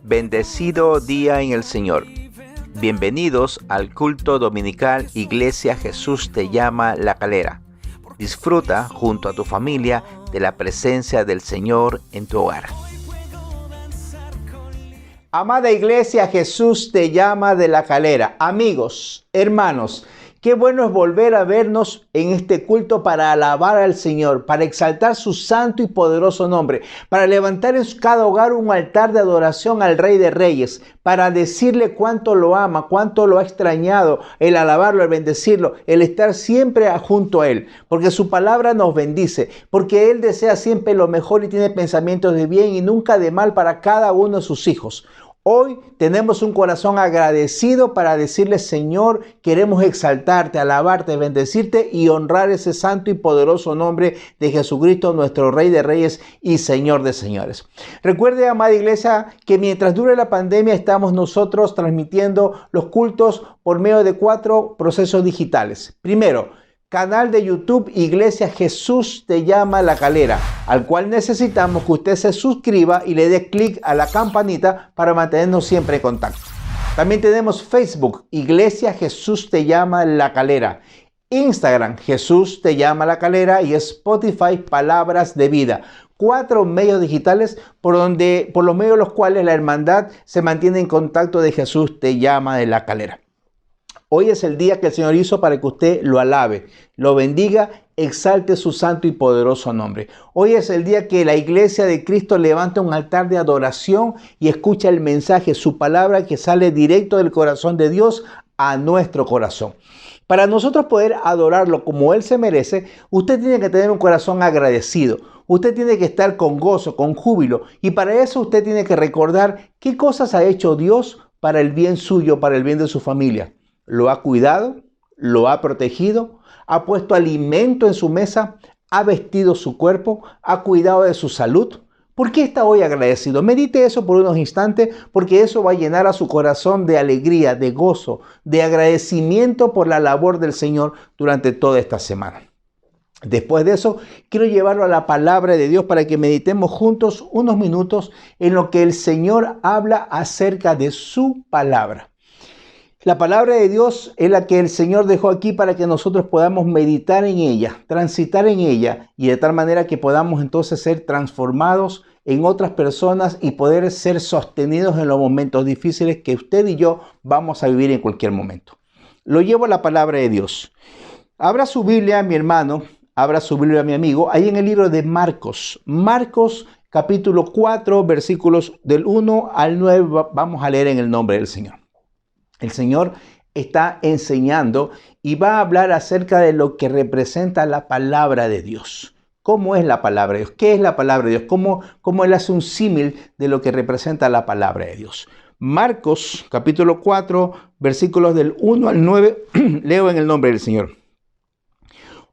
Bendecido día en el Señor. Bienvenidos al culto dominical Iglesia Jesús te llama La Calera. Disfruta junto a tu familia de la presencia del Señor en tu hogar. Amada Iglesia Jesús te llama de La Calera. Amigos, hermanos, qué bueno es volver a vernos en este culto para alabar al Señor, para exaltar su santo y poderoso nombre, para levantar en cada hogar un altar de adoración al Rey de Reyes, para decirle cuánto lo ama, cuánto lo ha extrañado, el alabarlo, el bendecirlo, el estar siempre junto a Él, porque su palabra nos bendice, porque Él desea siempre lo mejor y tiene pensamientos de bien y nunca de mal para cada uno de sus hijos. Hoy tenemos un corazón agradecido para decirle: Señor, queremos exaltarte, alabarte, bendecirte y honrar ese santo y poderoso nombre de Jesucristo, nuestro Rey de Reyes y Señor de Señores. Recuerde, amada iglesia, que mientras dure la pandemia estamos nosotros transmitiendo los cultos por medio de 4 procesos digitales. Primero, canal de YouTube Iglesia Jesús te llama La Calera, al cual necesitamos que usted se suscriba y le dé clic a la campanita para mantenernos siempre en contacto. También tenemos Facebook Iglesia Jesús te llama La Calera, Instagram Jesús te llama La Calera y Spotify Palabras de Vida. 4 medios digitales por los medios de los cuales la hermandad se mantiene en contacto de Jesús te llama de La Calera. Hoy es el día que el Señor hizo para que usted lo alabe, lo bendiga, exalte su santo y poderoso nombre. Hoy es el día que la iglesia de Cristo levanta un altar de adoración y escucha el mensaje, su palabra que sale directo del corazón de Dios a nuestro corazón. Para nosotros poder adorarlo como Él se merece, usted tiene que tener un corazón agradecido. Usted tiene que estar con gozo, con júbilo. Y para eso usted tiene que recordar qué cosas ha hecho Dios para el bien suyo, para el bien de su familia. Lo ha cuidado, lo ha protegido, ha puesto alimento en su mesa, ha vestido su cuerpo, ha cuidado de su salud. ¿Por qué está hoy agradecido? Medite eso por unos instantes, porque eso va a llenar a su corazón de alegría, de gozo, de agradecimiento por la labor del Señor durante toda esta semana. Después de eso, quiero llevarlo a la palabra de Dios para que meditemos juntos unos minutos en lo que el Señor habla acerca de su palabra. La palabra de Dios es la que el Señor dejó aquí para que nosotros podamos meditar en ella, transitar en ella y de tal manera que podamos entonces ser transformados en otras personas y poder ser sostenidos en los momentos difíciles que usted y yo vamos a vivir en cualquier momento. Lo llevo a la palabra de Dios. Abra su Biblia, mi hermano, abra su Biblia, mi amigo, ahí en el libro de Marcos. Marcos capítulo 4, versículos del 1 al 9, vamos a leer en el nombre del Señor. El Señor está enseñando y va a hablar acerca de lo que representa la palabra de Dios. ¿Cómo es la palabra de Dios? ¿Qué es la palabra de Dios? ¿Cómo Él hace un símil de lo que representa la palabra de Dios? Marcos capítulo 4, versículos del 1 al 9, leo en el nombre del Señor.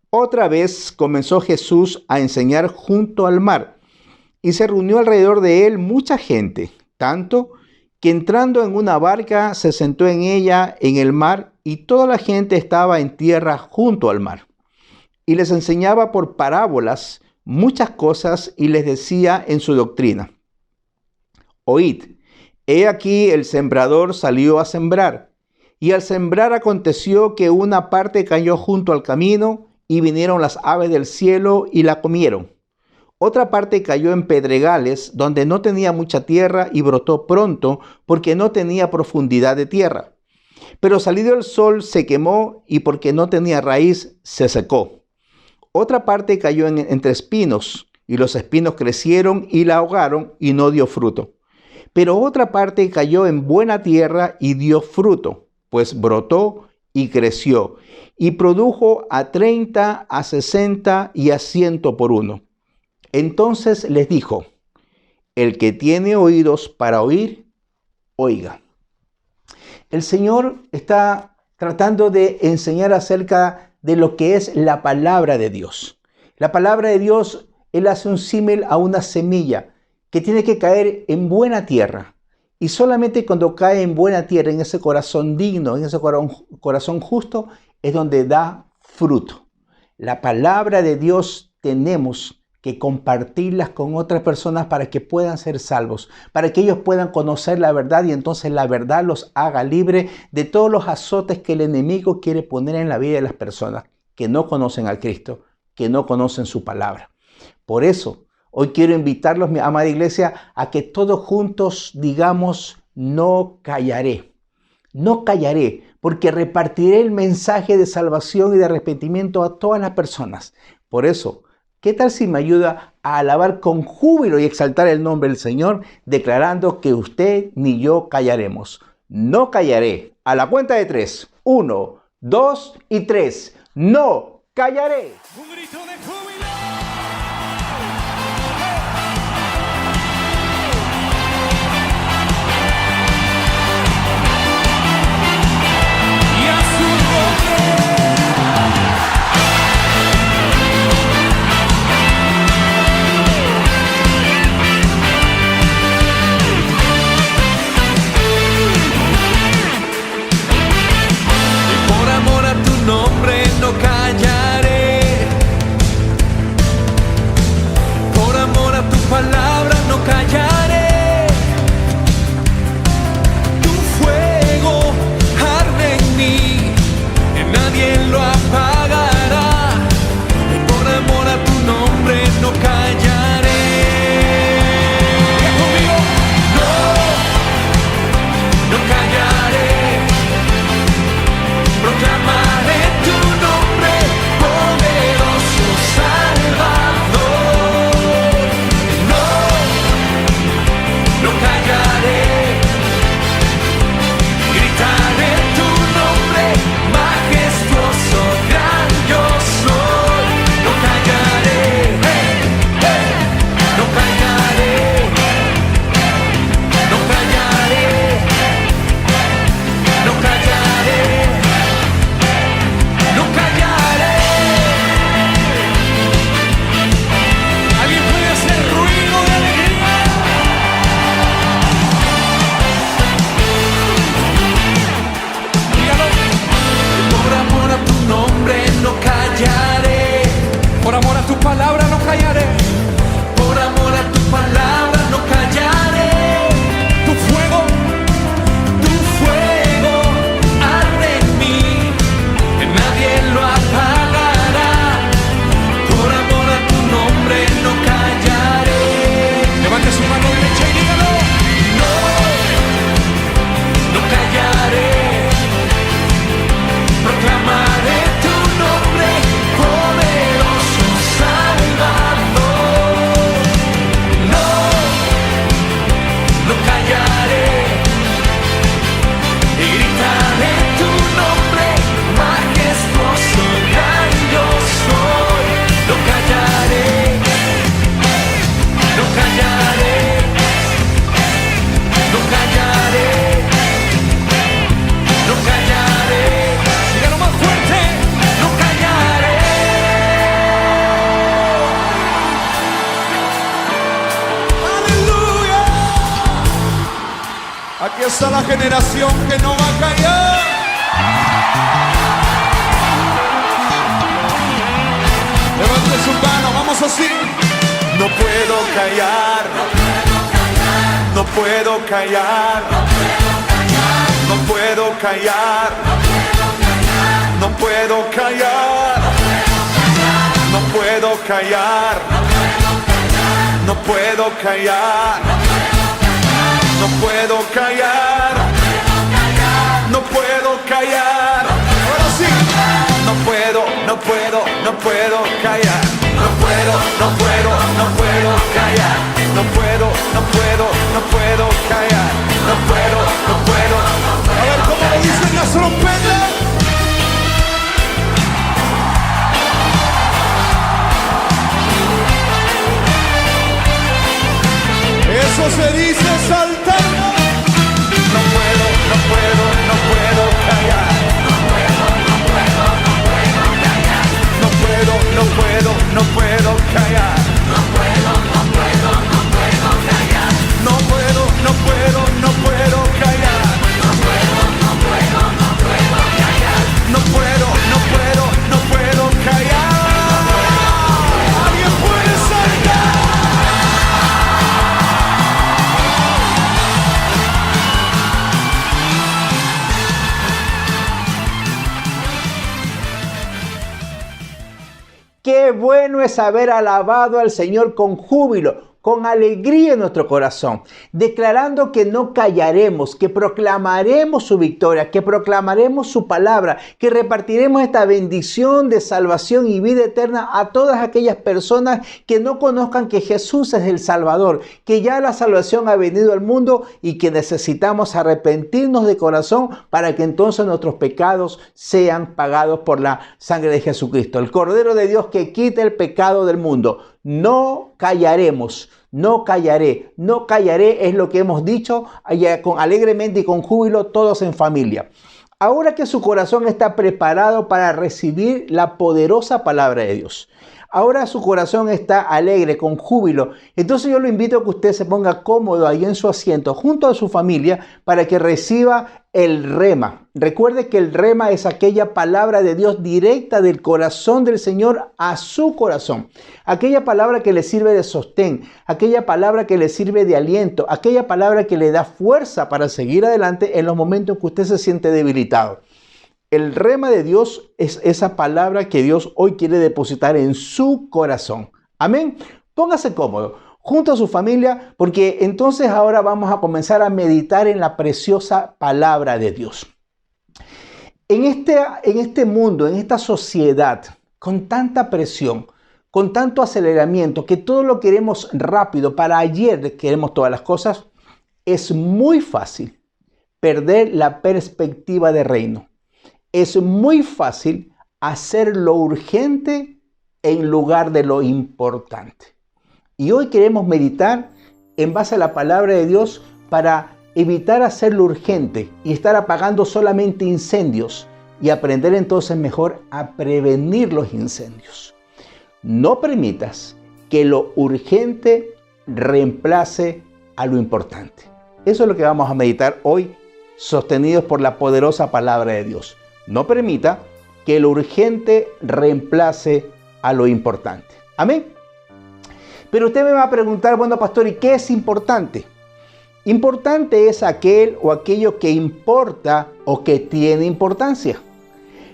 Otra vez comenzó Jesús a enseñar junto al mar y se reunió alrededor de él mucha gente, tanto que entrando en una barca se sentó en ella en el mar y toda la gente estaba en tierra junto al mar. Y les enseñaba por parábolas muchas cosas y les decía en su doctrina: Oíd, he aquí el sembrador salió a sembrar, y al sembrar aconteció que una parte cayó junto al camino y vinieron las aves del cielo y la comieron. Otra parte cayó en pedregales donde no tenía mucha tierra y brotó pronto porque no tenía profundidad de tierra. Pero salido el sol se quemó y porque no tenía raíz se secó. Otra parte cayó entre espinos y los espinos crecieron y la ahogaron y no dio fruto. Pero otra parte cayó en buena tierra y dio fruto, pues brotó y creció y produjo a 30, a 60 y a 100 por uno. Entonces les dijo: el que tiene oídos para oír, oiga. El Señor está tratando de enseñar acerca de lo que es la palabra de Dios. La palabra de Dios, Él hace un símil a una semilla que tiene que caer en buena tierra. Y solamente cuando cae en buena tierra, en ese corazón digno, en ese corazón justo, es donde da fruto. La palabra de Dios tenemos que compartirlas con otras personas para que puedan ser salvos, para que ellos puedan conocer la verdad y entonces la verdad los haga libre de todos los azotes que el enemigo quiere poner en la vida de las personas que no conocen a Cristo, que no conocen su palabra. Por eso, hoy quiero invitarlos, mi amada iglesia, a que todos juntos digamos: no callaré. No callaré, porque repartiré el mensaje de salvación y de arrepentimiento a todas las personas. Por eso, ¿qué tal si me ayuda a alabar con júbilo y exaltar el nombre del Señor, declarando que usted ni yo callaremos? No callaré. A la cuenta de 3. 1, 2 y 3. No callaré. Un grito de júbilo. Y a su nombre. Y por amor a tu nombre no callaré. Por amor a tu palabra no callaré. Tu fuego arde en mí, nadie lo apagará. Y por amor a tu nombre no callaré. ¿Qué conmigo? No callaré. Proclamaré tu nombre, poderoso Salvador. No callaré. Gritaré tu nombre, majestuoso, gran yo soy. No callaré. No callaré. No callaré. No callaré. No callaré. ¿Alguien puede hacer ruido de alegría? Dígalo. Por amor a tu nombre no callaré. Por amor a tu palabra no callaré. Por amor a tu palabra no callaré. Tu fuego arde en mí, que nadie lo apagará. Por amor a tu nombre no callaré. Levante su mano derecha y dígalo. No callaré. Proclamaré tu nombre, poderoso Salvador. No callaré. Y gritaré tu nombre, majestuoso, gran yo soy. No callaré. No callaré. No callaré. No callaré. Dígalo más fuerte. No callaré. Aleluya. Aquí está la generación que no va a callar. Levante su mano, vamos así. No puedo callar. No puedo callar. No puedo callar. No puedo callar. No puedo callar. No puedo callar. No puedo callar. No puedo callar. Ahora sí. No puedo callar. No puedo callar. No puedo callar. No puedo. A ver cómo lo dicen las trompetas. Eso se dice saltando. No puedo callar. No puedo callar. No puedo callar. No puedo callar. No puedo callar. ¿Alguien puede saltar? bueno es haber alabado al Señor con júbilo, con alegría en nuestro corazón, declarando que no callaremos, que proclamaremos su victoria, que proclamaremos su palabra, que repartiremos esta bendición de salvación y vida eterna a todas aquellas personas que no conozcan que Jesús es el Salvador, que ya la salvación ha venido al mundo y que necesitamos arrepentirnos de corazón para que entonces nuestros pecados sean pagados por la sangre de Jesucristo, el Cordero de Dios que quita el pecado del mundo. No callaremos, no callaré es lo que hemos dicho alegremente y con júbilo todos en familia. Ahora que su corazón está preparado para recibir la poderosa palabra de Dios, ahora su corazón está alegre, con júbilo, entonces yo lo invito a que usted se ponga cómodo ahí en su asiento junto a su familia para que reciba el rema. Recuerde que el rema es aquella palabra de Dios directa del corazón del Señor a su corazón. Aquella palabra que le sirve de sostén, aquella palabra que le sirve de aliento, aquella palabra que le da fuerza para seguir adelante en los momentos en que usted se siente debilitado. El rema de Dios es esa palabra que Dios hoy quiere depositar en su corazón. Amén. Póngase cómodo junto a su familia, porque entonces ahora vamos a comenzar a meditar en la preciosa palabra de Dios. En este mundo, en esta sociedad, con tanta presión, con tanto aceleramiento, que todo lo queremos rápido, para ayer queremos todas las cosas, es muy fácil perder la perspectiva de reino. Es muy fácil hacer lo urgente en lugar de lo importante. Y hoy queremos meditar en base a la palabra de Dios para evitar hacer lo urgente y estar apagando solamente incendios y aprender entonces mejor a prevenir los incendios. No permitas que lo urgente reemplace a lo importante. Eso es lo que vamos a meditar hoy, sostenidos por la poderosa palabra de Dios. No permita que lo urgente reemplace a lo importante. Amén. Pero usted me va a preguntar, bueno, pastor, ¿y qué es importante? Importante es aquel o aquello que importa o que tiene importancia.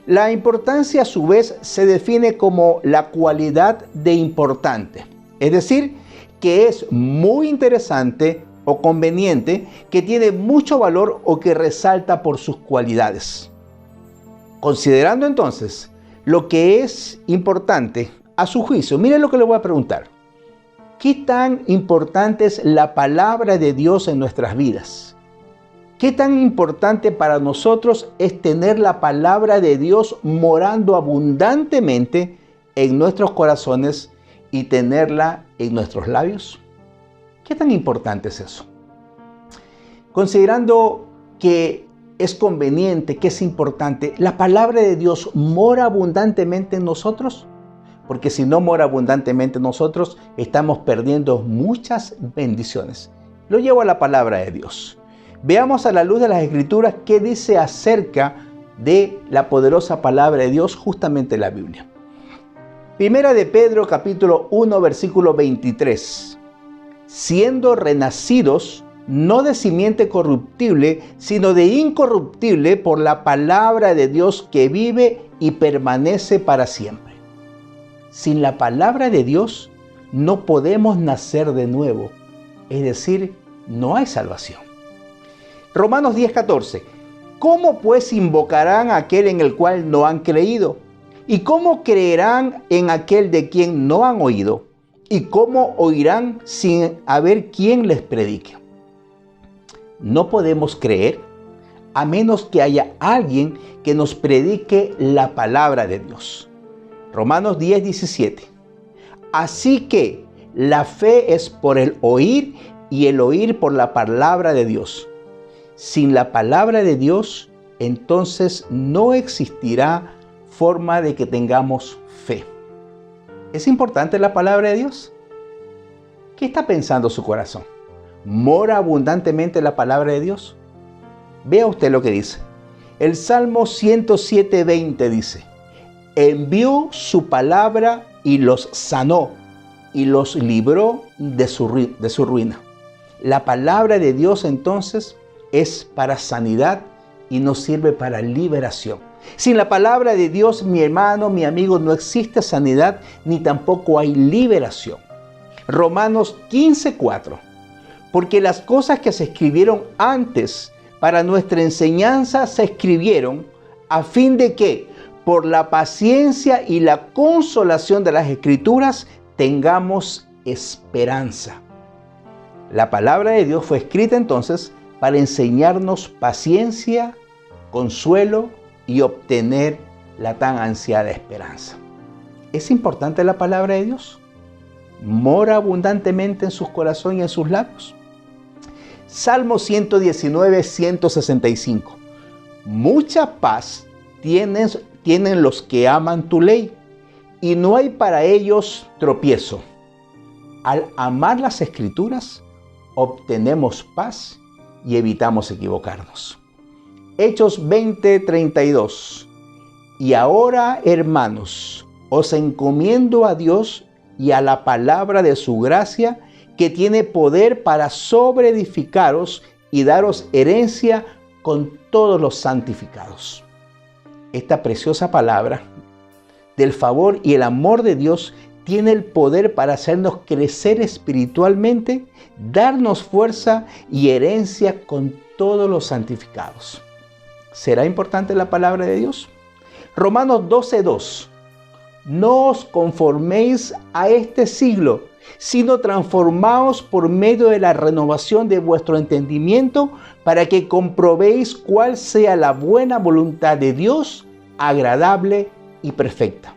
La importancia a su vez se define como la cualidad de importante. Es decir, que es muy interesante o conveniente, que tiene mucho valor o que resalta por sus cualidades. Considerando entonces lo que es importante a su juicio, mire lo que le voy a preguntar. ¿Qué tan importante es la palabra de Dios en nuestras vidas? ¿Qué tan importante para nosotros es tener la palabra de Dios morando abundantemente en nuestros corazones y tenerla en nuestros labios? ¿Qué tan importante es eso? Considerando que es conveniente, que es importante, ¿la palabra de Dios mora abundantemente en nosotros? Porque si no mora abundantemente en nosotros, estamos perdiendo muchas bendiciones. Lo llevo a la palabra de Dios. Veamos a la luz de las Escrituras qué dice acerca de la poderosa palabra de Dios, justamente la Biblia. Primera de Pedro, capítulo 1, versículo 23. Siendo renacidos, no de simiente corruptible, sino de incorruptible por la palabra de Dios que vive y permanece para siempre. Sin la palabra de Dios no podemos nacer de nuevo, es decir, no hay salvación. Romanos 10:14. ¿Cómo pues invocarán a aquel en el cual no han creído? ¿Y cómo creerán en aquel de quien no han oído? ¿Y cómo oirán sin haber quien les predique? No podemos creer a menos que haya alguien que nos predique la palabra de Dios. Romanos 10:17. Así que la fe es por el oír y el oír por la palabra de Dios. Sin la palabra de Dios, entonces no existirá forma de que tengamos fe. ¿Es importante la palabra de Dios? ¿Qué está pensando su corazón? ¿Mora abundantemente la palabra de Dios? Vea usted lo que dice. El Salmo 107:20 dice: envió su palabra y los sanó y los libró de su ruina. La palabra de Dios entonces es para sanidad y nos sirve para liberación. Sin la palabra de Dios, mi hermano, mi amigo, no existe sanidad ni tampoco hay liberación. Romanos 15:4. Porque las cosas que se escribieron antes para nuestra enseñanza se escribieron a fin de que, por la paciencia y la consolación de las Escrituras, tengamos esperanza. La palabra de Dios fue escrita entonces para enseñarnos paciencia, consuelo y obtener la tan ansiada esperanza. ¿Es importante la palabra de Dios? ¿Mora abundantemente en sus corazones y en sus labios? Salmo 119, 165. Mucha paz tienen los que aman tu ley, y no hay para ellos tropiezo. Al amar las Escrituras, obtenemos paz y evitamos equivocarnos. Hechos 20:32. Y ahora, hermanos, os encomiendo a Dios y a la palabra de su gracia, que tiene poder para sobreedificaros y daros herencia con todos los santificados. Esta preciosa palabra del favor y el amor de Dios tiene el poder para hacernos crecer espiritualmente, darnos fuerza y herencia con todos los santificados. ¿Será importante la palabra de Dios? Romanos 12:2. No os conforméis a este siglo, sino transformaos por medio de la renovación de vuestro entendimiento, para que comprobéis cuál sea la buena voluntad de Dios, agradable y perfecta.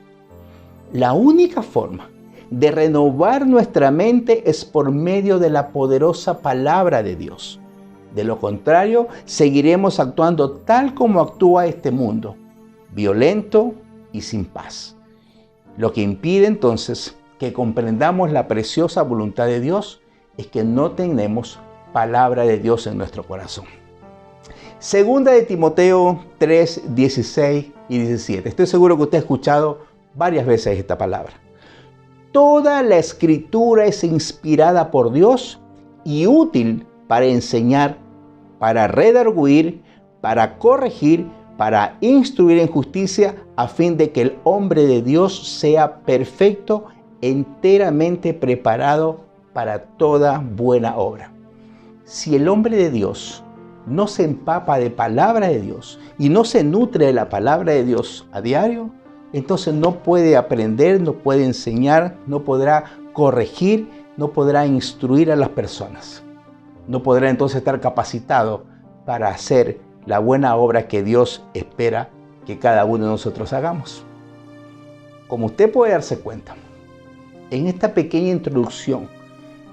La única forma de renovar nuestra mente es por medio de la poderosa palabra de Dios. De lo contrario, seguiremos actuando tal como actúa este mundo, violento y sin paz. Lo que impide entonces que comprendamos la preciosa voluntad de Dios es que no tenemos palabra de Dios en nuestro corazón. Segunda de Timoteo 3, 16 y 17. Estoy seguro que usted ha escuchado varias veces esta palabra. Toda la Escritura es inspirada por Dios y útil para enseñar, para redarguir, para corregir, para instruir en justicia, a fin de que el hombre de Dios sea perfecto, enteramente preparado para toda buena obra. Si el hombre de Dios no se empapa de palabra de Dios y no se nutre de la palabra de Dios a diario, entonces no puede aprender, no puede enseñar, no podrá corregir, no podrá instruir a las personas. No podrá entonces estar capacitado para hacer la buena obra que Dios espera que cada uno de nosotros hagamos. Como usted puede darse cuenta, en esta pequeña introducción,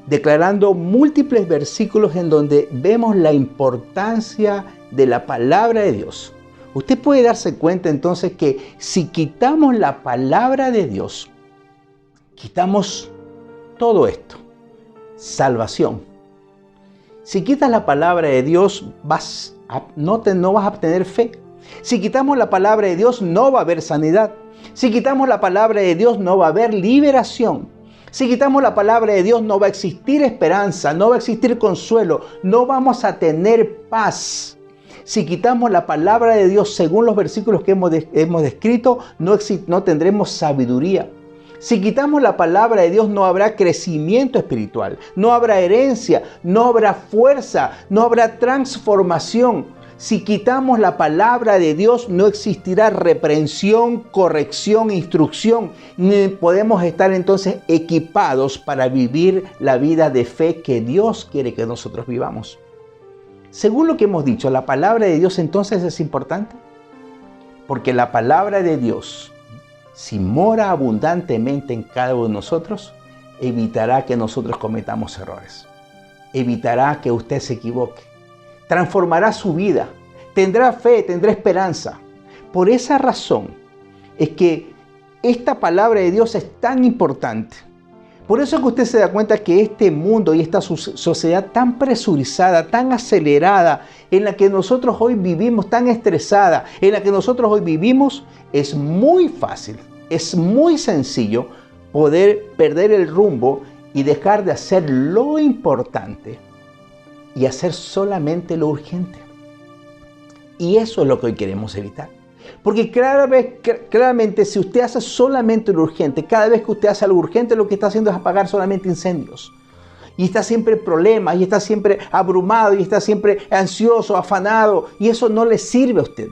declarando múltiples versículos en donde vemos la importancia de la palabra de Dios, usted puede darse cuenta entonces que si quitamos la palabra de Dios, quitamos todo esto, salvación. Si quitas la palabra de Dios, no vas a obtener fe. Si quitamos la palabra de Dios, no va a haber sanidad. Si quitamos la palabra de Dios, no va a haber liberación. Si quitamos la palabra de Dios, no va a existir esperanza, no va a existir consuelo, no vamos a tener paz. Si quitamos la palabra de Dios, según los versículos que hemos descrito, no tendremos sabiduría. Si quitamos la palabra de Dios, no habrá crecimiento espiritual, no habrá herencia, no habrá fuerza, no habrá transformación. Si quitamos la palabra de Dios, no existirá reprensión, corrección, instrucción, ni podemos estar entonces equipados para vivir la vida de fe que Dios quiere que nosotros vivamos. Según lo que hemos dicho, la palabra de Dios entonces es importante, porque la palabra de Dios, si mora abundantemente en cada uno de nosotros, evitará que nosotros cometamos errores. Evitará que usted se equivoque. Transformará su vida. Tendrá fe, tendrá esperanza. Por esa razón es que esta palabra de Dios es tan importante. Por eso es que usted se da cuenta que este mundo y esta sociedad tan presurizada, tan acelerada, en la que nosotros hoy vivimos, tan estresada, en la que nosotros hoy vivimos, es muy fácil, es muy sencillo poder perder el rumbo y dejar de hacer lo importante y hacer solamente lo urgente. Y eso es lo que hoy queremos evitar. Porque claramente si usted hace solamente lo urgente, cada vez que usted hace algo urgente, lo que está haciendo es apagar solamente incendios. Y está siempre en problemas, y está siempre abrumado, y está siempre ansioso, afanado. Y eso no le sirve a usted.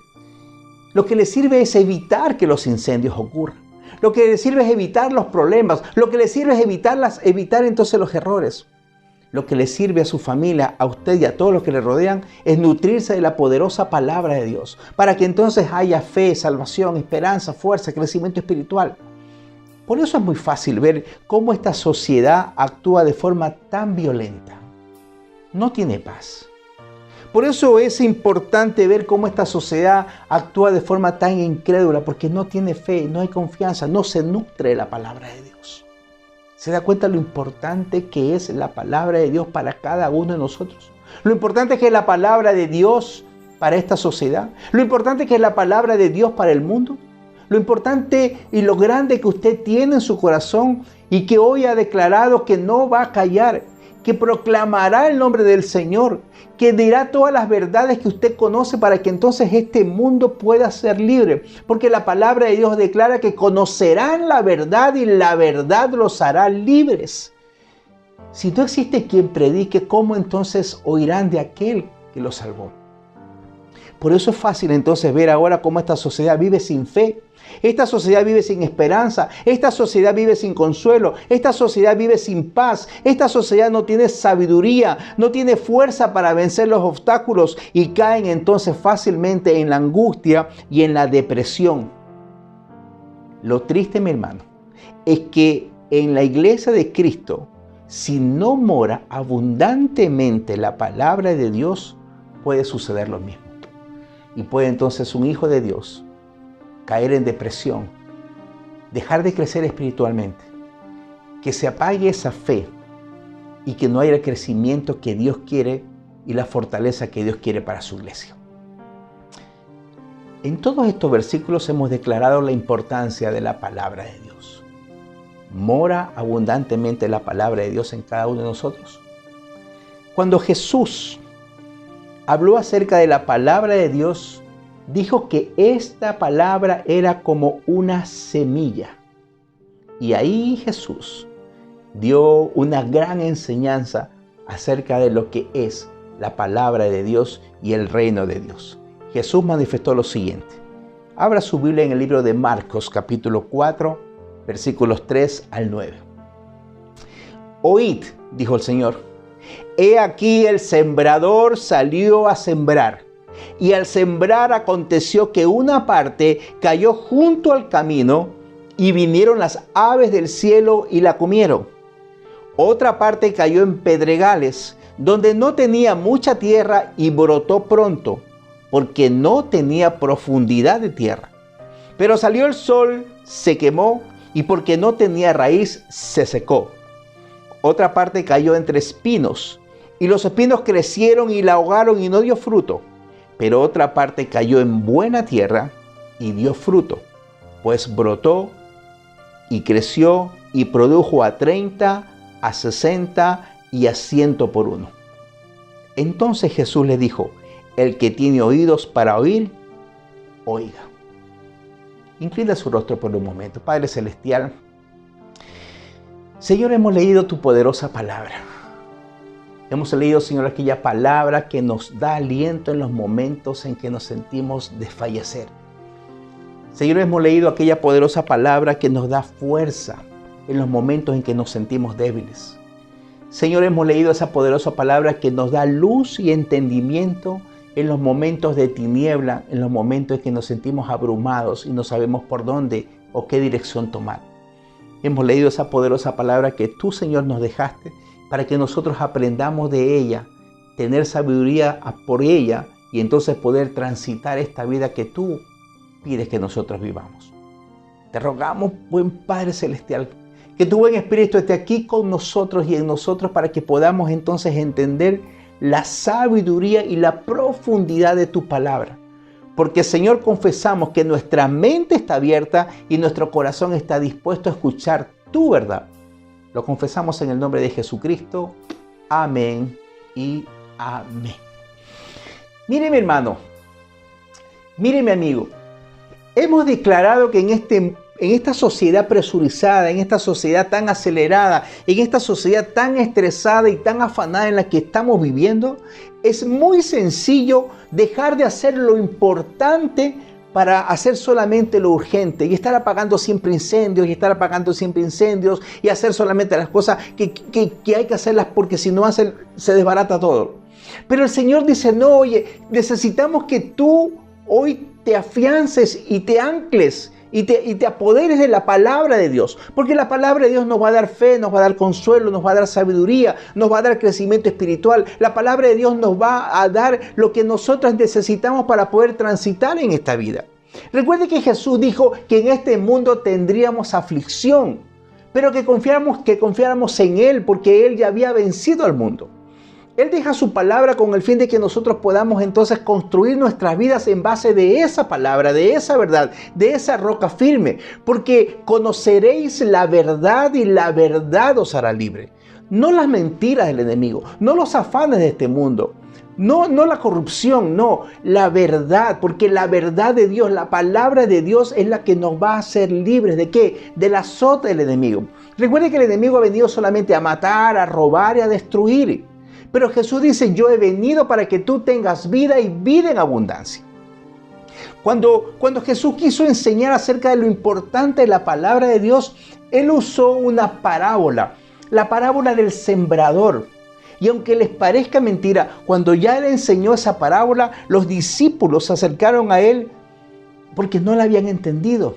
Lo que le sirve es evitar que los incendios ocurran. Lo que le sirve es evitar los problemas. Lo que le sirve es evitar entonces los errores. Lo que le sirve a su familia, a usted y a todos los que le rodean, es nutrirse de la poderosa palabra de Dios, para que entonces haya fe, salvación, esperanza, fuerza, crecimiento espiritual. Por eso es muy fácil ver cómo esta sociedad actúa de forma tan violenta. No tiene paz. Por eso es importante ver cómo esta sociedad actúa de forma tan incrédula, porque no tiene fe, no hay confianza, no se nutre de la palabra de Dios. ¿Se da cuenta lo importante que es la palabra de Dios para cada uno de nosotros? Lo importante que es la palabra de Dios para esta sociedad. Lo importante que es la palabra de Dios para el mundo. Lo importante y lo grande que usted tiene en su corazón y que hoy ha declarado que no va a callar, que proclamará el nombre del Señor, que dirá todas las verdades que usted conoce para que entonces este mundo pueda ser libre. Porque la palabra de Dios declara que conocerán la verdad y la verdad los hará libres. Si no existe quien predique, ¿cómo entonces oirán de aquel que los salvó? Por eso es fácil entonces ver ahora cómo esta sociedad vive sin fe. Esta sociedad vive sin esperanza, esta sociedad vive sin consuelo, esta sociedad vive sin paz, esta sociedad no tiene sabiduría, no tiene fuerza para vencer los obstáculos y caen entonces fácilmente en la angustia y en la depresión. Lo triste, mi hermano, es que en la iglesia de Cristo, si no mora abundantemente la palabra de Dios, puede suceder lo mismo. Y puede entonces un hijo de Dios caer en depresión, dejar de crecer espiritualmente, que se apague esa fe y que no haya el crecimiento que Dios quiere y la fortaleza que Dios quiere para su iglesia. En todos estos versículos hemos declarado la importancia de la palabra de Dios. ¿Mora abundantemente la palabra de Dios en cada uno de nosotros? Cuando Jesús habló acerca de la palabra de Dios, dijo que esta palabra era como una semilla. Y ahí Jesús dio una gran enseñanza acerca de lo que es la palabra de Dios y el reino de Dios. Jesús manifestó lo siguiente. Abra su Biblia en el libro de Marcos, capítulo 4, versículos 3 al 9. Oíd, dijo el Señor, he aquí el sembrador salió a sembrar. Y al sembrar aconteció que una parte cayó junto al camino y vinieron las aves del cielo y la comieron. Otra parte cayó en pedregales, donde no tenía mucha tierra y brotó pronto, porque no tenía profundidad de tierra. Pero salió el sol, se quemó y porque no tenía raíz se secó. Otra parte cayó entre espinos y los espinos crecieron y la ahogaron y no dio fruto. Pero otra parte cayó en buena tierra y dio fruto, pues brotó y creció y produjo a 30, a 60 y a 100 por uno. Entonces Jesús le dijo, el que tiene oídos para oír, oiga. Inclina su rostro por un momento. Padre Celestial, Señor, hemos leído tu poderosa palabra. Hemos leído, Señor, aquella palabra que nos da aliento en los momentos en que nos sentimos desfallecer. Señor, hemos leído aquella poderosa palabra que nos da fuerza en los momentos en que nos sentimos débiles. Señor, hemos leído esa poderosa palabra que nos da luz y entendimiento en los momentos de tiniebla, en los momentos en que nos sentimos abrumados y no sabemos por dónde o qué dirección tomar. Hemos leído esa poderosa palabra que tú, Señor, nos dejaste para que nosotros aprendamos de ella, tener sabiduría por ella y entonces poder transitar esta vida que tú pides que nosotros vivamos. Te rogamos, buen Padre Celestial, que tu buen Espíritu esté aquí con nosotros y en nosotros para que podamos entonces entender la sabiduría y la profundidad de tu palabra. Porque, Señor, confesamos que nuestra mente está abierta y nuestro corazón está dispuesto a escuchar tu verdad. Lo confesamos en el nombre de Jesucristo. Amén y amén. Mire, mi hermano, mire, mi amigo, Hemos declarado que en esta sociedad presurizada, en esta sociedad tan acelerada, en esta sociedad tan estresada y tan afanada en la que estamos viviendo, es muy sencillo dejar de hacer lo importante para hacer solamente lo urgente y estar apagando siempre incendios y hacer solamente las cosas que hay que hacerlas porque si no se desbarata todo. Pero el Señor dice, no, oye, necesitamos que tú hoy te afiances y te ancles y te apoderes de la palabra de Dios. Porque la palabra de Dios nos va a dar fe, nos va a dar consuelo, nos va a dar sabiduría, nos va a dar crecimiento espiritual. La palabra de Dios nos va a dar lo que nosotros necesitamos para poder transitar en esta vida. Recuerde que Jesús dijo que en este mundo tendríamos aflicción, pero que confiáramos en Él porque Él ya había vencido al mundo. Él deja su palabra con el fin de que nosotros podamos entonces construir nuestras vidas en base de esa palabra, de esa verdad, de esa roca firme. Porque conoceréis la verdad y la verdad os hará libre. No las mentiras del enemigo, no los afanes de este mundo, no la corrupción, no, la verdad. Porque la verdad de Dios, la palabra de Dios es la que nos va a hacer libres. ¿De qué? Del azote del enemigo. Recuerde que el enemigo ha venido solamente a matar, a robar y a destruir. Pero Jesús dice, yo he venido para que tú tengas vida y vida en abundancia. Cuando Jesús quiso enseñar acerca de lo importante de la palabra de Dios, Él usó una parábola, la parábola del sembrador. Y aunque les parezca mentira, cuando ya Él enseñó esa parábola, los discípulos se acercaron a Él porque no la habían entendido.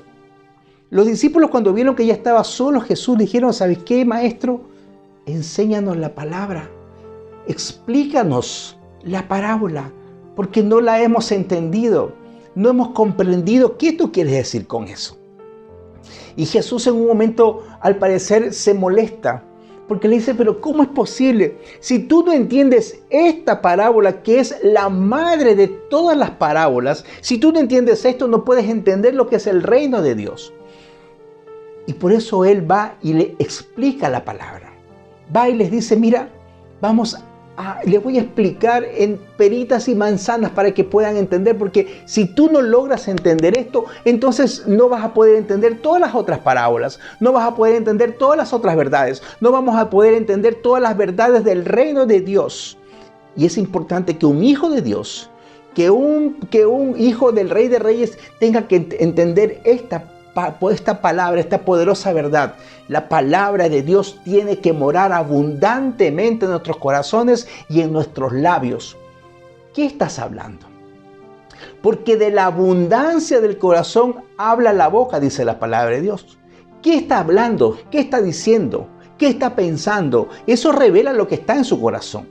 Los discípulos cuando vieron que ya estaba solo Jesús, le dijeron, ¿sabes qué, maestro? Enséñanos la palabra. Explícanos la parábola, porque no la hemos entendido, no hemos comprendido qué tú quieres decir con eso. Y Jesús en un momento, al parecer, se molesta, porque le dice, pero ¿cómo es posible? Si tú no entiendes esta parábola, que es la madre de todas las parábolas, si tú no entiendes esto, no puedes entender lo que es el reino de Dios. Y por eso Él va y le explica la palabra. Va y les dice, mira, les voy a explicar en peritas y manzanas para que puedan entender, porque si tú no logras entender esto, entonces no vas a poder entender todas las otras parábolas, no vas a poder entender todas las otras verdades, no vamos a poder entender todas las verdades del reino de Dios. Y es importante que un hijo de Dios, que un hijo del Rey de Reyes tenga que entender esta palabra, esta poderosa verdad. La palabra de Dios tiene que morar abundantemente en nuestros corazones y en nuestros labios. ¿Qué estás hablando? Porque de la abundancia del corazón habla la boca, dice la palabra de Dios. ¿Qué está hablando? ¿Qué está diciendo? ¿Qué está pensando? Eso revela lo que está en su corazón.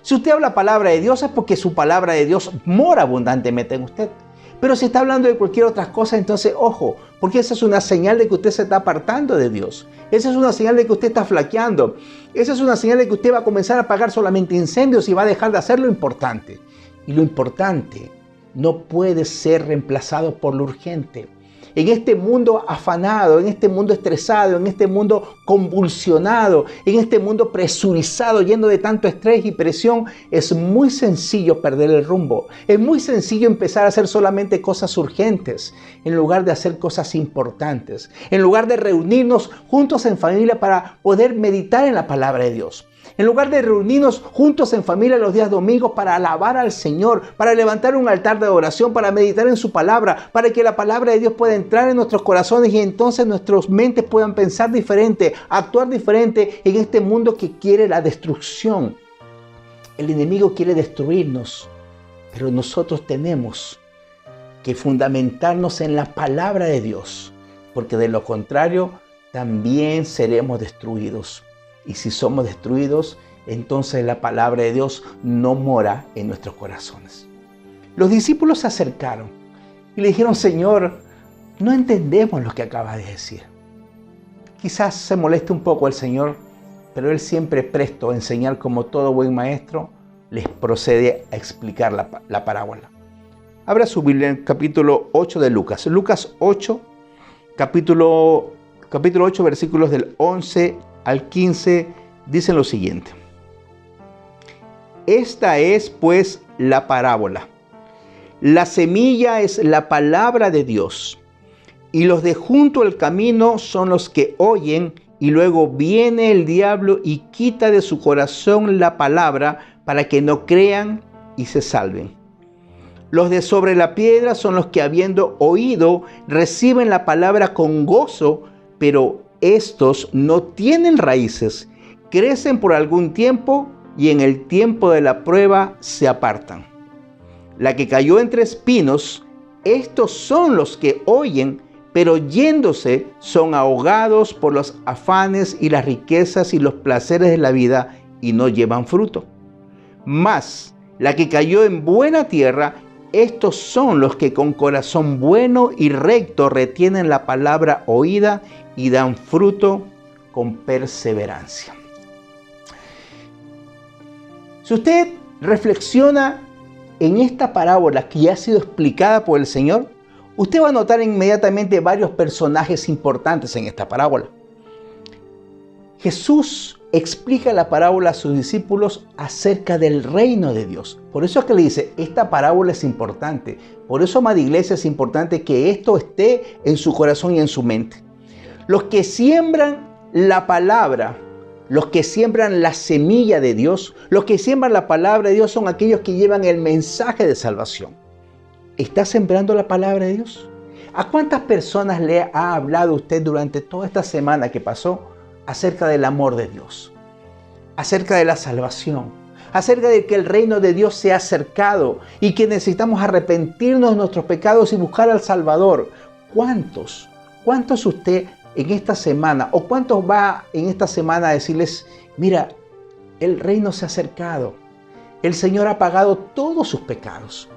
Si usted habla palabra de Dios es porque su palabra de Dios mora abundantemente en usted. Pero si está hablando de cualquier otra cosa, entonces ojo, porque esa es una señal de que usted se está apartando de Dios. Esa es una señal de que usted está flaqueando. Esa es una señal de que usted va a comenzar a apagar solamente incendios y va a dejar de hacer lo importante. Y lo importante no puede ser reemplazado por lo urgente. En este mundo afanado, en este mundo estresado, en este mundo convulsionado, en este mundo presurizado, lleno de tanto estrés y presión, es muy sencillo perder el rumbo. Es muy sencillo empezar a hacer solamente cosas urgentes, en lugar de hacer cosas importantes. En lugar de reunirnos juntos en familia para poder meditar en la palabra de Dios. En lugar de reunirnos juntos en familia los días domingos para alabar al Señor, para levantar un altar de oración, para meditar en su palabra, para que la palabra de Dios pueda entrar en nuestros corazones y entonces nuestras mentes puedan pensar diferente, actuar diferente en este mundo que quiere la destrucción. El enemigo quiere destruirnos, pero nosotros tenemos que fundamentarnos en la palabra de Dios, porque de lo contrario también seremos destruidos. Y si somos destruidos, entonces la palabra de Dios no mora en nuestros corazones. Los discípulos se acercaron y le dijeron, Señor, no entendemos lo que acabas de decir. Quizás se moleste un poco el Señor, pero Él siempre presto a enseñar, como todo buen maestro, les procede a explicar la parábola. Abra su Biblia en capítulo 8 de Lucas. Lucas 8, capítulo 8, versículos del 11 al 15, dicen lo siguiente. Esta es pues la parábola. La semilla es la palabra de Dios. Y los de junto al camino son los que oyen, y luego viene el diablo y quita de su corazón la palabra para que no crean y se salven. Los de sobre la piedra son los que, habiendo oído, reciben la palabra con gozo, pero estos no tienen raíces, crecen por algún tiempo y en el tiempo de la prueba se apartan. La que cayó entre espinos, estos son los que oyen, pero yéndose son ahogados por los afanes y las riquezas y los placeres de la vida y no llevan fruto. Mas la que cayó en buena tierra, estos son los que con corazón bueno y recto retienen la palabra oída y dan fruto con perseverancia. Si usted reflexiona en esta parábola que ya ha sido explicada por el Señor, usted va a notar inmediatamente varios personajes importantes en esta parábola. Jesús explica la parábola a sus discípulos acerca del reino de Dios. Por eso es que le dice, esta parábola es importante. Por eso, amada iglesia, es importante que esto esté en su corazón y en su mente. Los que siembran la palabra, los que siembran la semilla de Dios, los que siembran la palabra de Dios son aquellos que llevan el mensaje de salvación. ¿Está sembrando la palabra de Dios? ¿A cuántas personas le ha hablado usted durante toda esta semana que pasó acerca del amor de Dios, acerca de la salvación, acerca de que el reino de Dios se ha acercado y que necesitamos arrepentirnos de nuestros pecados y buscar al Salvador? ¿Cuántos usted en esta semana o cuántos va en esta semana a decirles, mira, el reino se ha acercado, el Señor ha pagado todos sus pecados?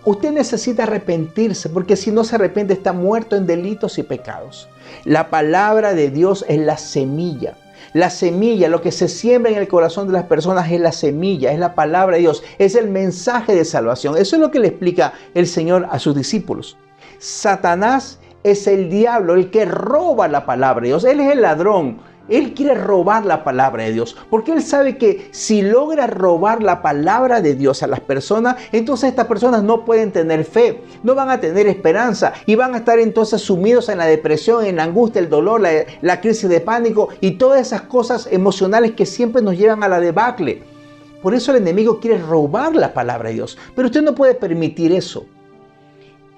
Usted necesita arrepentirse, porque si no se arrepiente está muerto en delitos y pecados. La palabra de Dios es la semilla. La semilla, lo que se siembra en el corazón de las personas es la semilla, es la palabra de Dios, es el mensaje de salvación. Eso es lo que le explica el Señor a sus discípulos. Satanás es el diablo, el que roba la palabra de Dios. Él es el ladrón. Él quiere robar la palabra de Dios, porque él sabe que si logra robar la palabra de Dios a las personas, entonces estas personas no pueden tener fe, no van a tener esperanza y van a estar entonces sumidos en la depresión, en la angustia, el dolor, la crisis de pánico y todas esas cosas emocionales que siempre nos llevan a la debacle. Por eso el enemigo quiere robar la palabra de Dios, pero usted no puede permitir eso.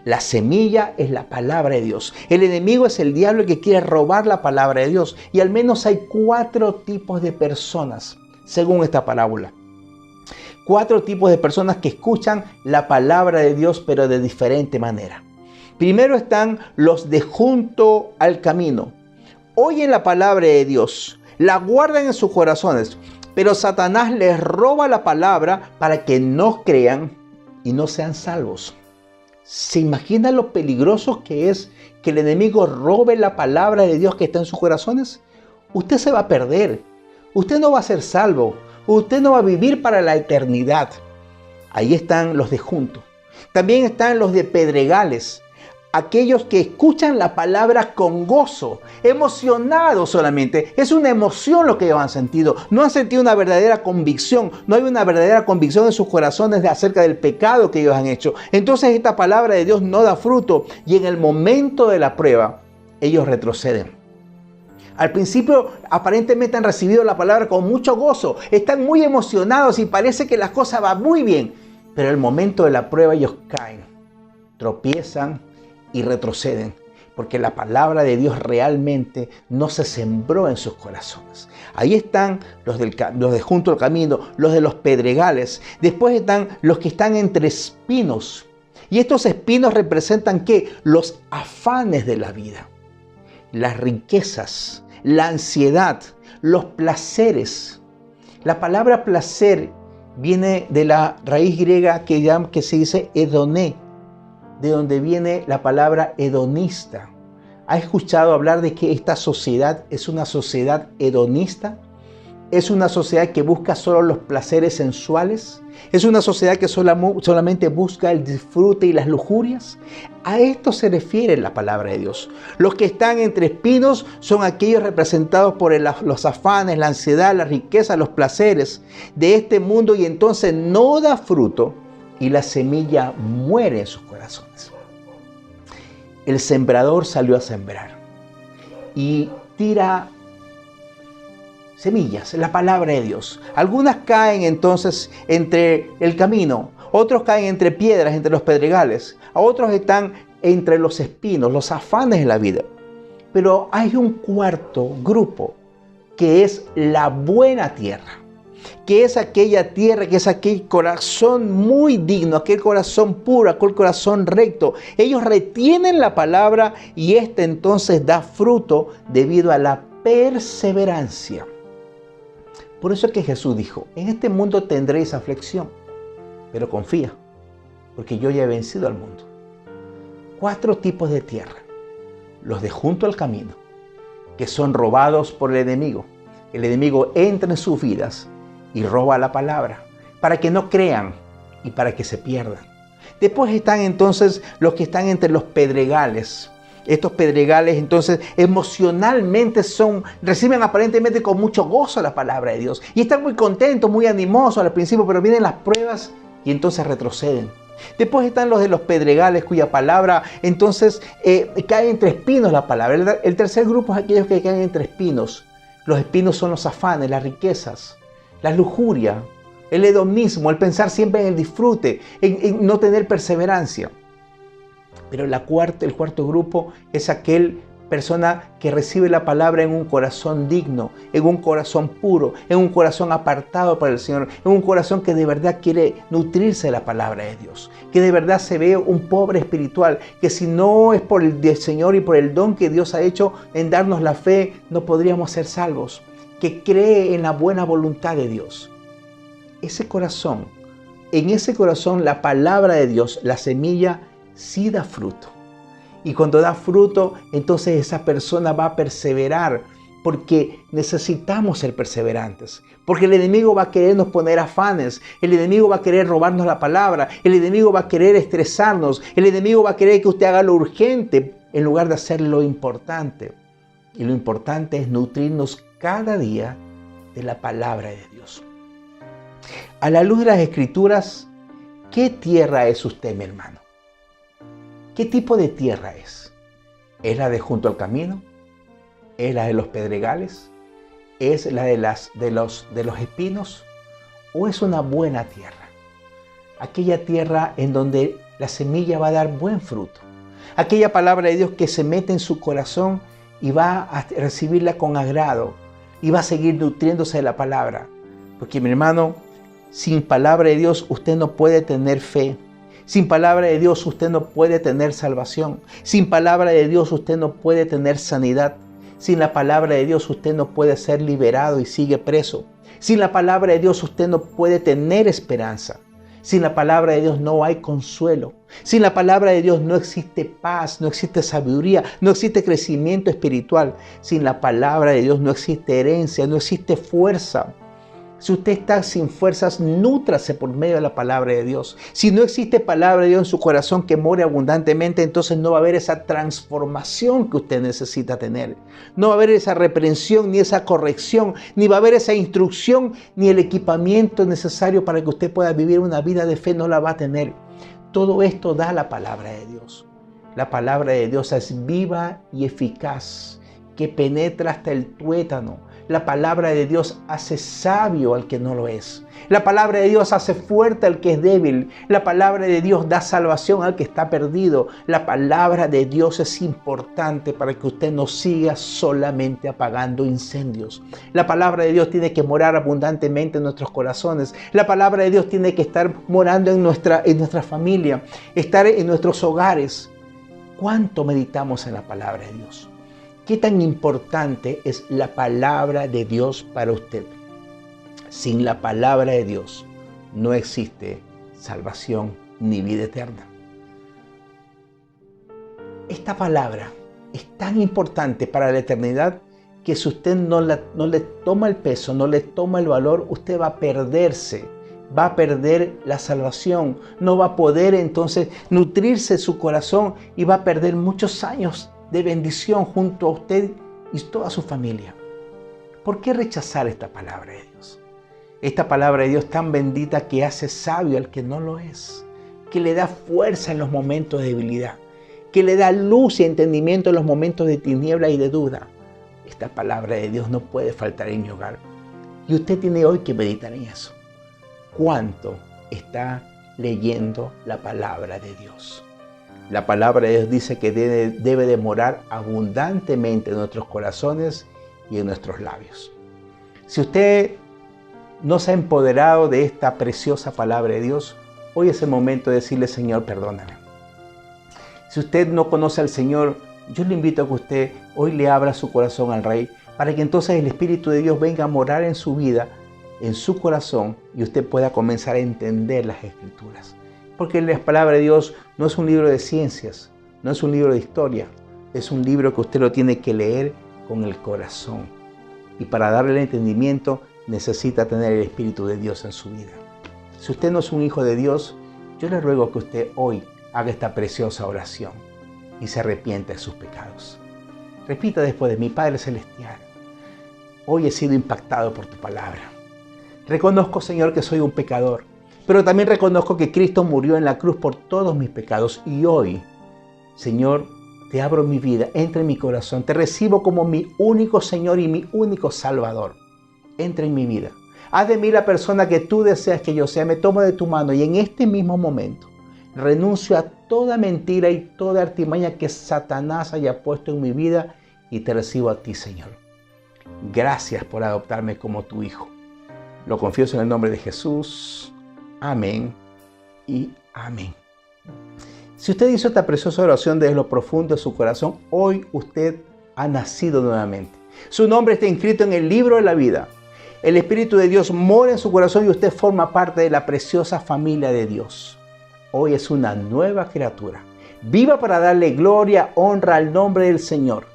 La semilla es la palabra de Dios. El enemigo es el diablo que quiere robar la palabra de Dios. Y al menos hay 4 tipos de personas, según esta parábola. 4 tipos de personas que escuchan la palabra de Dios, pero de diferente manera. Primero están los de junto al camino. Oyen la palabra de Dios, la guardan en sus corazones, pero Satanás les roba la palabra para que no crean y no sean salvos. ¿Se imagina lo peligroso que es que el enemigo robe la palabra de Dios que está en sus corazones? Usted se va a perder. Usted no va a ser salvo. Usted no va a vivir para la eternidad. Ahí están los de junto. También están los de pedregales. Aquellos que escuchan la palabra con gozo, emocionados solamente. Es una emoción lo que ellos han sentido. No han sentido una verdadera convicción. No hay una verdadera convicción en sus corazones acerca del pecado que ellos han hecho. Entonces esta palabra de Dios no da fruto y en el momento de la prueba, ellos retroceden. Al principio aparentemente han recibido la palabra con mucho gozo. Están muy emocionados y parece que las cosas van muy bien. Pero en el momento de la prueba ellos caen, tropiezan y retroceden, porque la palabra de Dios realmente no se sembró en sus corazones. Ahí están los de junto al camino, los de los pedregales. Después están los que están entre espinos. Y estos espinos representan ¿qué? Los afanes de la vida, las riquezas, la ansiedad, los placeres. La palabra placer viene de la raíz griega que se dice hedoné, de donde viene la palabra hedonista. ¿Ha escuchado hablar de que esta sociedad es una sociedad hedonista? ¿Es una sociedad que busca solo los placeres sensuales? ¿Es una sociedad que solamente busca el disfrute y las lujurias? A esto se refiere la palabra de Dios. Los que están entre espinos son aquellos representados por los afanes, la ansiedad, la riqueza, los placeres de este mundo, y entonces no da fruto y la semilla muere en sus corazones. el sembrador salió a sembrar y tira semillas, la palabra de Dios. Algunas caen entonces entre el camino, otros caen entre piedras, entre los pedregales, a otros están entre los espinos, los afanes de la vida. Pero hay un cuarto grupo que es la buena tierra, que es aquella tierra, que es aquel corazón muy digno, aquel corazón puro, aquel corazón recto. Ellos retienen la palabra y ésta entonces da fruto debido a la perseverancia. Por eso es que Jesús dijo, en este mundo tendréis aflicción, pero confía, porque yo ya he vencido al mundo. 4 tipos de tierra. Los de junto al camino, que son robados por el enemigo. El enemigo entra en sus vidas y roba la palabra, para que no crean y para que se pierdan. Después están entonces los que están entre los pedregales. Estos pedregales entonces emocionalmente reciben aparentemente con mucho gozo la palabra de Dios. Y están muy contentos, muy animosos al principio, pero vienen las pruebas y entonces retroceden. Después están los de los pedregales, cuya palabra entonces cae entre espinos la palabra. El tercer grupo es aquellos que caen entre espinos. Los espinos son los afanes, las riquezas, la lujuria, el hedonismo, el pensar siempre en el disfrute, en no tener perseverancia. Pero el cuarto grupo es aquel persona que recibe la palabra en un corazón digno, en un corazón puro, en un corazón apartado para el Señor, en un corazón que de verdad quiere nutrirse de la palabra de Dios, que de verdad se ve un pobre espiritual, que si no es por el Señor y por el don que Dios ha hecho en darnos la fe, no podríamos ser salvos, que cree en la buena voluntad de Dios. Ese corazón, en ese corazón la palabra de Dios, la semilla, sí da fruto. Y cuando da fruto, entonces esa persona va a perseverar, porque necesitamos ser perseverantes. Porque el enemigo va a querernos poner afanes, el enemigo va a querer robarnos la palabra, el enemigo va a querer estresarnos, el enemigo va a querer que usted haga lo urgente en lugar de hacer lo importante. Y lo importante es nutrirnos cada día de la palabra de Dios. A la luz de las Escrituras, ¿qué tierra es usted, mi hermano? ¿Qué tipo de tierra es? ¿Es la de junto al camino? ¿Es la de los pedregales? ¿Es la de los espinos? ¿O es una buena tierra? Aquella tierra en donde la semilla va a dar buen fruto. Aquella palabra de Dios que se mete en su corazón y va a recibirla con agrado. Y va a seguir nutriéndose de la palabra. Porque, mi hermano, sin palabra de Dios usted no puede tener fe. Sin palabra de Dios usted no puede tener salvación. Sin palabra de Dios usted no puede tener sanidad. Sin la palabra de Dios usted no puede ser liberado y sigue preso. Sin la palabra de Dios usted no puede tener esperanza. Sin la palabra de Dios no hay consuelo. Sin la palabra de Dios no existe paz, no existe sabiduría, no existe crecimiento espiritual. Sin la palabra de Dios no existe herencia, no existe fuerza. Si usted está sin fuerzas, nútrase por medio de la palabra de Dios. Si no existe palabra de Dios en su corazón que more abundantemente, entonces no va a haber esa transformación que usted necesita tener. No va a haber esa reprensión, ni esa corrección, ni va a haber esa instrucción, ni el equipamiento necesario para que usted pueda vivir una vida de fe, no la va a tener. Todo esto da la palabra de Dios. La palabra de Dios es viva y eficaz, que penetra hasta el tuétano. La palabra de Dios hace sabio al que no lo es. La palabra de Dios hace fuerte al que es débil. La palabra de Dios da salvación al que está perdido. La palabra de Dios es importante para que usted no siga solamente apagando incendios. La palabra de Dios tiene que morar abundantemente en nuestros corazones. La palabra de Dios tiene que estar morando en nuestra familia, estar en nuestros hogares. ¿Cuánto meditamos en la palabra de Dios? ¿Qué tan importante es la palabra de Dios para usted? Sin la palabra de Dios no existe salvación ni vida eterna. Esta palabra es tan importante para la eternidad que si usted no le toma el peso, no le toma el valor, usted va a perderse. Va a perder la salvación. No va a poder entonces nutrirse su corazón y va a perder muchos años de bendición junto a usted y toda su familia. ¿Por qué rechazar esta palabra de Dios? Esta palabra de Dios tan bendita que hace sabio al que no lo es, que le da fuerza en los momentos de debilidad, que le da luz y entendimiento en los momentos de tiniebla y de duda. Esta palabra de Dios no puede faltar en mi hogar. Y usted tiene hoy que meditar en eso. ¿Cuánto está leyendo la palabra de Dios? La palabra de Dios dice que debe de morar abundantemente en nuestros corazones y en nuestros labios. Si usted no se ha empoderado de esta preciosa palabra de Dios, hoy es el momento de decirle: Señor, perdóname. Si usted no conoce al Señor, yo le invito a que usted hoy le abra su corazón al Rey, para que entonces el Espíritu de Dios venga a morar en su vida, en su corazón, y usted pueda comenzar a entender las Escrituras. Porque la palabra de Dios no es un libro de ciencias, no es un libro de historia, es un libro que usted lo tiene que leer con el corazón. Y para darle el entendimiento necesita tener el Espíritu de Dios en su vida. Si usted no es un hijo de Dios, yo le ruego que usted hoy haga esta preciosa oración y se arrepienta de sus pecados. Repita después de mí: Padre Celestial, hoy he sido impactado por tu palabra. Reconozco, Señor, que soy un pecador, pero también reconozco que Cristo murió en la cruz por todos mis pecados. Y hoy, Señor, te abro mi vida, entra en mi corazón, te recibo como mi único Señor y mi único Salvador. Entra en mi vida. Haz de mí la persona que tú deseas que yo sea. Me tomo de tu mano y en este mismo momento renuncio a toda mentira y toda artimaña que Satanás haya puesto en mi vida y te recibo a ti, Señor. Gracias por adoptarme como tu hijo. Lo confieso en el nombre de Jesús. Amén y amén. Si usted hizo esta preciosa oración desde lo profundo de su corazón, hoy usted ha nacido nuevamente. Su nombre está inscrito en el libro de la vida. El Espíritu de Dios mora en su corazón y usted forma parte de la preciosa familia de Dios. Hoy es una nueva criatura. Viva para darle gloria, honra al nombre del Señor.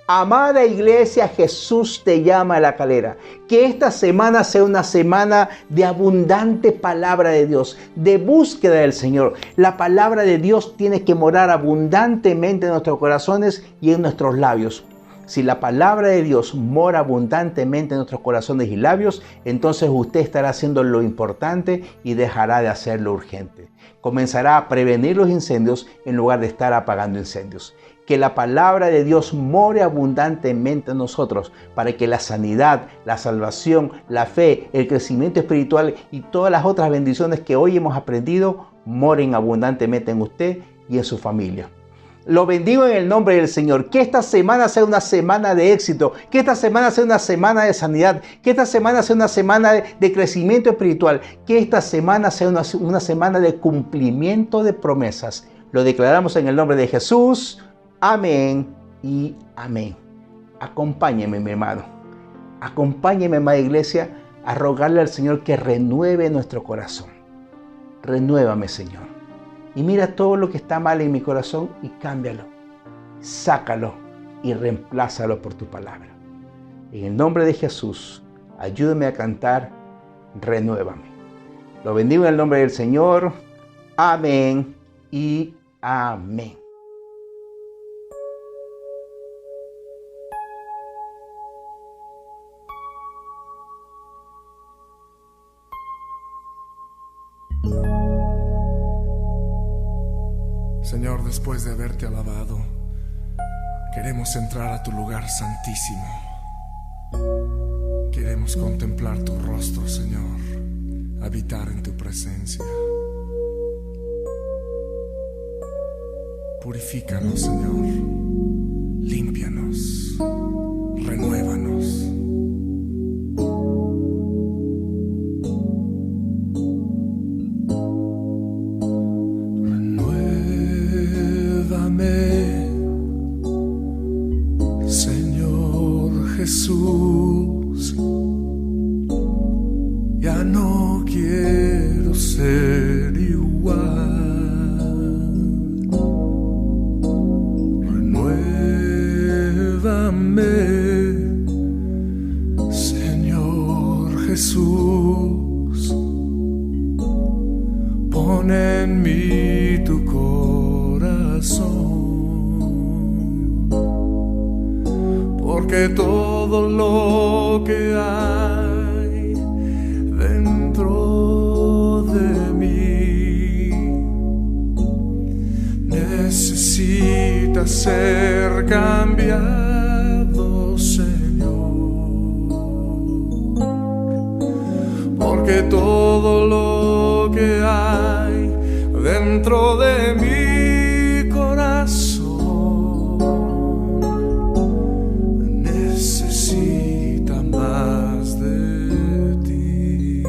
Amada iglesia, Jesús te llama a la calera. Que esta semana sea una semana de abundante palabra de Dios, de búsqueda del Señor. La palabra de Dios tiene que morar abundantemente en nuestros corazones y en nuestros labios. Si la palabra de Dios mora abundantemente en nuestros corazones y labios, entonces usted estará haciendo lo importante y dejará de hacer lo urgente. Comenzará a prevenir los incendios en lugar de estar apagando incendios. Que la palabra de Dios more abundantemente en nosotros para que la sanidad, la salvación, la fe, el crecimiento espiritual y todas las otras bendiciones que hoy hemos aprendido moren abundantemente en usted y en su familia. Lo bendigo en el nombre del Señor. Que esta semana sea una semana de éxito. Que esta semana sea una semana de sanidad. Que esta semana sea una semana de crecimiento espiritual. Que esta semana sea una semana de cumplimiento de promesas. Lo declaramos en el nombre de Jesús. Amén y amén. Acompáñeme, mi hermano. Acompáñeme, amada iglesia, a rogarle al Señor que renueve nuestro corazón. Renuévame, Señor. Y mira todo lo que está mal en mi corazón y cámbialo. Sácalo y reemplázalo por tu palabra. En el nombre de Jesús, ayúdame a cantar, renuévame. Lo bendigo en el nombre del Señor. Amén y amén. Señor, después de haberte alabado, queremos entrar a tu lugar santísimo. Queremos contemplar tu rostro, Señor, habitar en tu presencia. Purifícanos, Señor, límpianos, renuévanos. Señor Jesús, ya no quiero ser igual. Renuévame, Señor Jesús, pon en mí tu corazón. Porque todo lo que hay dentro de mí necesita ser cambiado, Señor, porque todo lo que hay dentro de mi corazón necesita más de ti.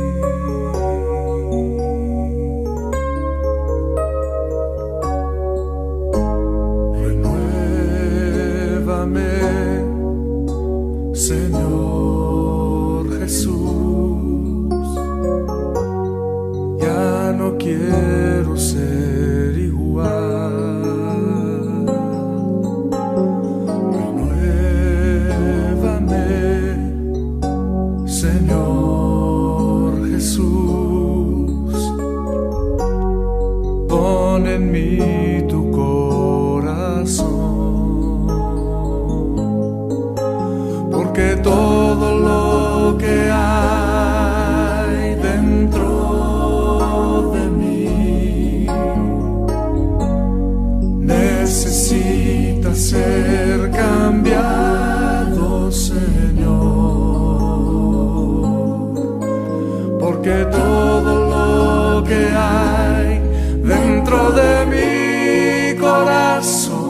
Renuévame, Señor Jesús, ya no quiero ser igual. Renuévame, Señor Jesús, pon en mí tu corazón, porque todo lo que hay dentro de mí necesita ser cambiado, Señor, porque todo lo que hay dentro de mi corazón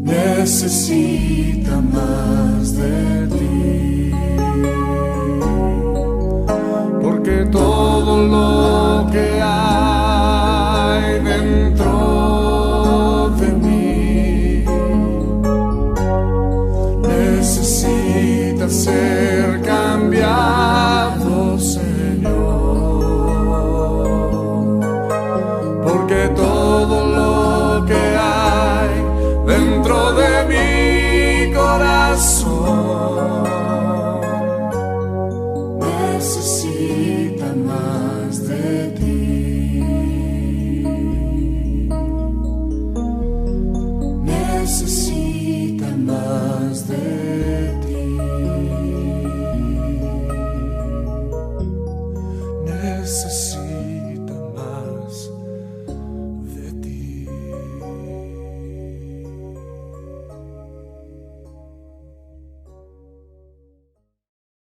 necesita más de ti, porque todo lo que hay dentro de mí necesita ser cambiado, Señor, porque todo lo que hay dentro de mi corazón necesita más de ti, necesita